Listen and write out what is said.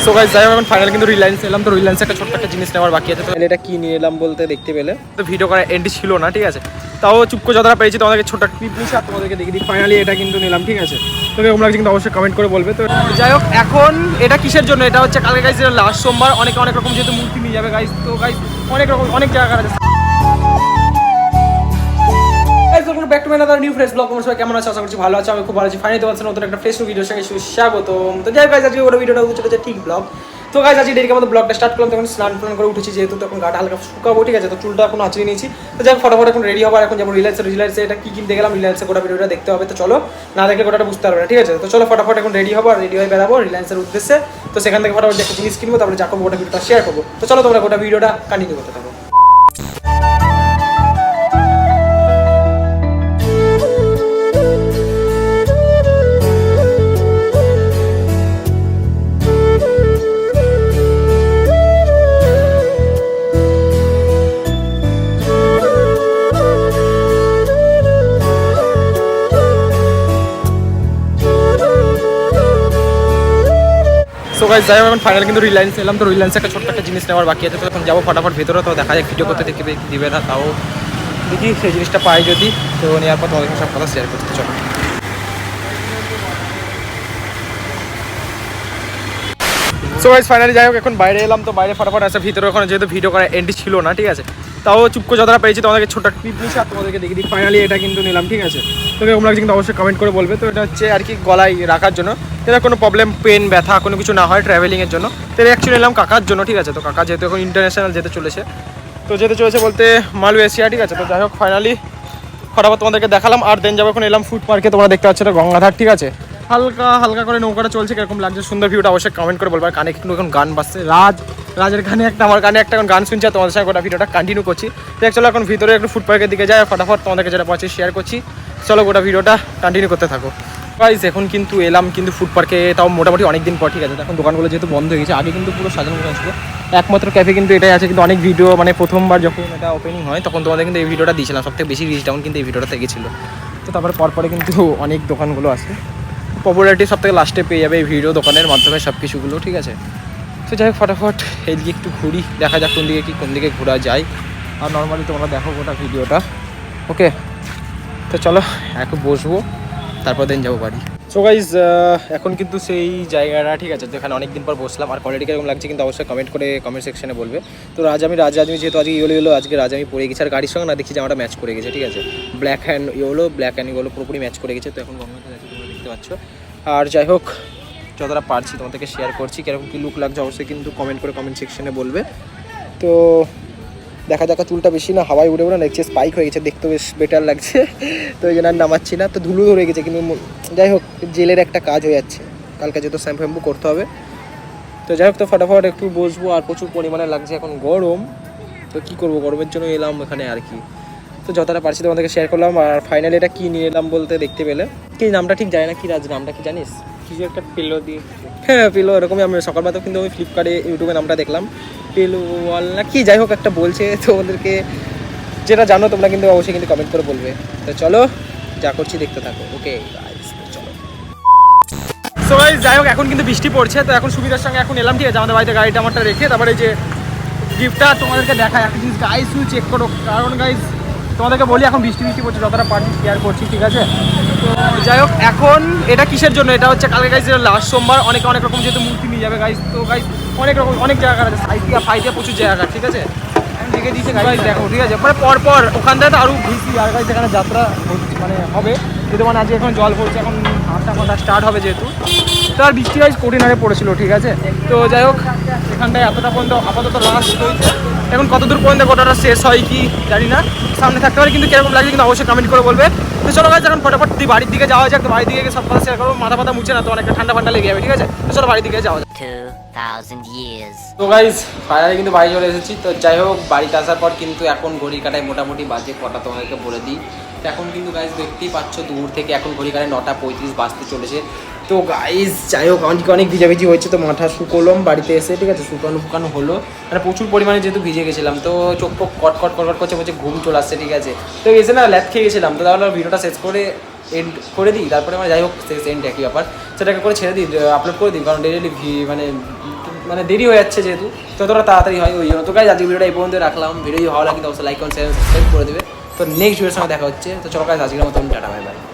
So guys যাই হোক, এখন ফাইনাল কিন্তু রিলায়েন্স এলাম। তো রিলায়েন্সে একটা ছোট্ট একটা জিনিস নেওয়ার বাকি আছে। তো এটা কি নিয়ে এলাম বলতে দেখতে পেলে তো ভিডিও করার এন্ড ছিল না, ঠিক আছে। তাও চুপ করে যতটা পেয়েছি তোমাদেরকে ছোট্ট ক্লিপ নিয়েছি আর তোমাদেরকে দেখে দিই। ফাইনালি এটা কিন্তু নিলাম, ঠিক আছে। তোকে তোমরা কিন্তু অবশ্যই কমেন্ট করে বলবে। তো যাই হোক, এখন এটা কিসের জন্য, এটা হচ্ছে কালকে গাইস লাস্ট সোমবার, অনেক রকম যেহেতু মূর্তি নিয়ে যাবে গাইস। তো গাইস অনেক রকম অনেক জায়গা আছে। Back to my another new fresh blog. তোমরা সবাই কেমন আছো? আশা করছি ভালো আছো। আমি খুব ভালো আছি। ফাইনালি তোমাদের নতুন একটা ফ্রেশ ভিডিওর সঙ্গে স্বাগতম। তো যাই হোক গাইস, আজকে ওটা ভিডিওটা হচ্ছে ঠিক ব্লগ। তো গাইস আজকে ডেরিকে আমাদের ব্লগটা স্টার্ট করলাম। তখন স্নান করে উঠেছি, যেহেতু তখন গাটা হালকা শুকাবো, ঠিক আছে। তো চুলটা এখন আঁচড়ে নিয়েছি। তো যাই হোক ফটাফট এখন রেডি হবার, এখন যাবো রিলায়েন্সে এটা কি কিনতে গেলাম। রিলায়েন্সে গোটা ভিডিওটা দেখতে হবে। তো চলো, না দেখলে গোটাটা বুঝতে পারবে না, ঠিক আছে। তো চলো ফটাফট এখন রেডি হবো, রেডি হয়ে বেরাবো রিলায়েন্সের উদ্দেশ্যে। তো সেখান থেকে ফটাফট একটা জিনিস কিনবো, তারপরে যা করবো গোটা ভিডিওটা শেয়ার করবো। তো চলো তোমরা গোটা ভিডিওটা কন্টিনিউ করতে থাকো। সো গাইস যাই হোক, এখন ফাইনাল কিন্তু রিলায়েন্স এলাম। তো রিলায়েন্সে একটা ছোট্ট একটা জিনিস নেওয়ার বাকি আছে। তো এখন যাবো ফটাফট ভেতরে। তো দেখা যায় ভিডিও করতে দেখতে দিবে না, তাও দেখি সেই জিনিসটা পাই যদি। তো নেওয়ার পর তোমাদের সব কথা শেয়ার করতে চলো। সো গাইস ফাইনালি যাই হোক, এখন বাইরে এলাম। তো বাইরে ফটাফট আসা ভিতরে, ওখানে যেহেতু ভিডিও করার এন্ড ছিল না, ঠিক আছে। তাও চুপ করে যতটা পেয়েছি তোমাদেরকে ছোট্ট ক্লিপ নিয়েছি আর তোমাদেরকে দেখে দিই। ফাইনালি এটা কিন্তু নিলাম, ঠিক আছে। তোকে তোমরা কিন্তু অবশ্যই কমেন্ট করে বলবে। তো এটা হচ্ছে আর কি গলায় রাখার জন্য, এটা কোনো প্রবলেম পেন ব্যথা কোনো কিছু না হয় ট্রাভেলিংয়ের জন্য। তো এটা অ্যাকচুয়ালি নিলাম কাকার জন্য, ঠিক আছে। তো কাকা যেহেতু এখন ইন্টারন্যাশনাল যেতে চলেছে, তো যেতে চলেছে বলতে মালয়েশিয়া, ঠিক আছে। তো যাই হোক ফাইনালি ফটাফট তোমাদেরকে দেখালাম। আর দেন যাবো এখন এলাম ফুড পার্কে। তোমরা দেখতে পাচ্ছ এটা গঙ্গাধার, ঠিক আছে। হালকা হালকা করে নৌকাটা চলছে, কিরকম লাগছে সুন্দর ভিউটা অবশ্যই কমেন্ট করে বলবো। আর কানে কিন্তু এখন গান বাজছে, রাজের গানে একটা, আমার গানে একটা এখন গান শুনছি। আর তোমাদের সঙ্গে গোটা ভিডিওটা কন্টিনিউ করছি। তো চলো এখন ভিতরে একটু ফুড পার্কের দিকে যাই, ফটাফট তোমাদেরকে যেটা পাচ্ছি শেয়ার করছি। চলো গোটা ভিডিওটা কন্টিনিউ করতে থাকো। গাইস এখন কিন্তু এলাম কিন্তু ফুড পার্কে, তাও মোটামুটি অনেক দিন পর, ঠিক আছে। এখন দোকানগুলো যেহেতু বন্ধ হয়ে গেছে, আগে কিন্তু পুরো সাজানো ছিল, একমাত্র ক্যাফে কিন্তু এটাই আছে। কিন্তু অনেক ভিডিও মানে প্রথমবার যখন এটা ওপেনিং হয় তখন তোমাদের কিন্তু এই ভিডিওটা দিয়েছিলাম, সবথেকে বেশি রিচ ডাউন কিন্তু এই ভিডিওটা থেকে ছিল। তো তারপরে পরপরে কিন্তু অনেক দোকানগুলো আছে, পপুলারিটি সব থেকে লাস্টে পেয়ে যাবে এই ভিডিও দোকানের মাধ্যমে সব কিছুগুলো, ঠিক আছে। তো যাই হোক ফটাফট এইদিকে একটু ঘুরি, দেখা যাক কোন দিকে ঘোরা যায়। আর নর্মালি তোমরা দেখো গোটা ভিডিওটা, ওকে। তো চলো এখন বসবো, তারপর দিন যাবো বাড়ি। সো গাইজ এখন কিন্তু সেই জায়গাটা, ঠিক আছে, যেখানে অনেকদিন পর বসলাম। আর কোয়ালিটি কীরকম লাগছে কিন্তু অবশ্যই কমেন্ট সেকশনে বলবে। তো রাজামি যেহেতু আজকে ইয়েলো আজকে রাজামি পরে গেছে। আর গাড়ির সঙ্গে না দেখছি জামাটা ম্যাচ করে গেছে, ঠিক আছে। ব্ল্যাক অ্যান্ড ইয়েলো পুরোপুরি ম্যাচ করে গেছে। তো এখন গঙ্গাতে যাচ্ছি, তোমরা দেখতে পাচ্ছ। আর যাই হোক যতটা পারছি তোমাদেরকে শেয়ার করছি, কীরকম কী লুক লাগছে অবশ্যই কিন্তু কমেন্ট সেকশনে বলবে। তো দেখা যাক, চুলটা বেশি না হাওয়ায় উড়ে দেখছে স্পাইক হয়ে গেছে, দেখতে বেশ বেটার লাগছে। তো এই জন্য আর নামাচ্ছি না। তো ধুলো ধরে গেছে, কিন্তু যাই হোক জেলের একটা কাজ হয়ে যাচ্ছে, কালকে যেহেতু শ্যাম্পু করতে হবে। তো যাই হোক তো ফটাফট একটু বসবো। আর প্রচুর পরিমাণে লাগছে এখন গরম, তো কী করবো, গরমের জন্য এলাম এখানে আর কি। তো যতটা পারছি তোমাদেরকে শেয়ার করলাম। আর ফাইনালি এটা কী নিয়ে এলাম বলতে দেখতে পেলে, কি নামটা ঠিক জানি না, কি নামটা কি জানিস? কিছু একটা পেলো দিয়ে, হ্যাঁ পেলো এরকমই। আমি সকালবেলা কিন্তু আমি ফ্লিপকার্টে ইউটিউবে নামটা দেখলাম, পেলোওয়াল না কি, যাই হোক একটা বলছে। তো ওদেরকে যেটা জানো তোমরা কিন্তু অবশ্যই কিন্তু কমেন্ট করে বলবে। তো চলো যা করছি দেখতে থাকো, ওকে চলো। সো গাইস যাই হোক এখন কিন্তু বৃষ্টি পড়ছে। তো এখন সুবিধার সঙ্গে এখন এলাম, ঠিক আছে, আমাদের বাড়িতে গাড়িটা আমারটা রেখে। তারপরে যে গিফটটা তোমাদেরকে দেখায় একটা জিনিস, গাইস শুধু চেক করো। কারণ গাইস তোমাদেরকে বলি এখন বৃষ্টি পড়ছে, যতটা পারছি শেয়ার করছি, ঠিক আছে। তো যাই হোক এখন এটা কিসের জন্য, এটা হচ্ছে কালকে গাইস লাস্ট সোমবার, অনেক রকম যেহেতু মূর্তি নিয়ে যাবে গাইস। তো গাইস অনেক জায়গা আছে, ফাইটিয়া প্রচুর জায়গা, ঠিক আছে। দেখে দিয়েছে গাইস দেখো, ঠিক আছে। মানে পরপর ওখান থেকে তো আরও বেশি। আর গাইস এখানে যাত্রা মানে হবে যেহেতু, মানে আজকে এখন জল পড়ছে, এখন 8টা ঘন্টা স্টার্ট হবে যেহেতু। তো আর বৃষ্টি গাইস কঠিন হারে পড়েছিল, ঠিক আছে। তো যাই হোক এখানটায় এতটা পর্যন্ত আপাতত লাস্ট হয়েছে। এখন কতদূর পর্যন্ত গোটাটা শেষ হয় কি জানি না, সামনে থাকতে পারে। কিন্তু কিরকম লাগছে কিন্তু অবশ্যই কমেন্ট করে বলবে। তো চলো গাইস এখন ফটাফট বাড়ির দিকে যাওয়া যাক। তো বাড়ির দিকে সব কথা শেয়ার করবো, মাথা মুছে না তো অনেকটা ঠান্ডা লেগে যাবে, ঠিক আছে। তো চলো বাড়ির দিকে যাওয়া যাক। 2000 years। তো গাইস ফাইনালি কিন্তু বাড়ি চলে এসেছি। তো যাই হোক বাড়িতে আসার পর কিন্তু এখন ঘড়ি কাটায় মোটামুটি বাজে কটা তোমাদেরকে বলে দিই। এখন কিন্তু গাইস দেখতেই পাচ্ছ দূর থেকে এখন ঘড়ি কাটায় 9:35 বাজতে চলেছে। তো গাইস যাই হোক অনেক ভিজাভিজি হয়েছে। তো মাথা শুকোলাম বাড়িতে এসে, ঠিক আছে, শুকানো হলো। মানে প্রচুর পরিমাণে যেহেতু ভিজে গেছিলাম, তো চোখ কট করছে, বলছে ঘুম চলে আসছে, ঠিক আছে। তো এসে না ল্যাদ খেয়ে গেছিলাম। তো তাহলে ভিডিওটা শেষ করে এন্ড করে দিই, তারপরে মানে যাই হোক শেষ এন্ড একই ব্যাপার, সেটাকে করে ছেড়ে দিই, আপলোড করে দিই। কারণ ডেইলি মানে মানে দেরি হয়ে যাচ্ছে যেহেতু যতটা তাড়াতাড়ি হয় ওই জন্য। তো গাইজ আজকে ভিডিওটা এই পর্যন্ত রাখলাম। ভিডিও যদি ভালো লাগে তো অবশ্যই লাইক কমেন্ট শেয়ার সাবস্ক্রাইব করে দেবে। তো নেক্সট ভিডিওর সঙ্গে দেখা হচ্ছে। তো চলো গাইজ আজকের মতন টাটা বাই বাই।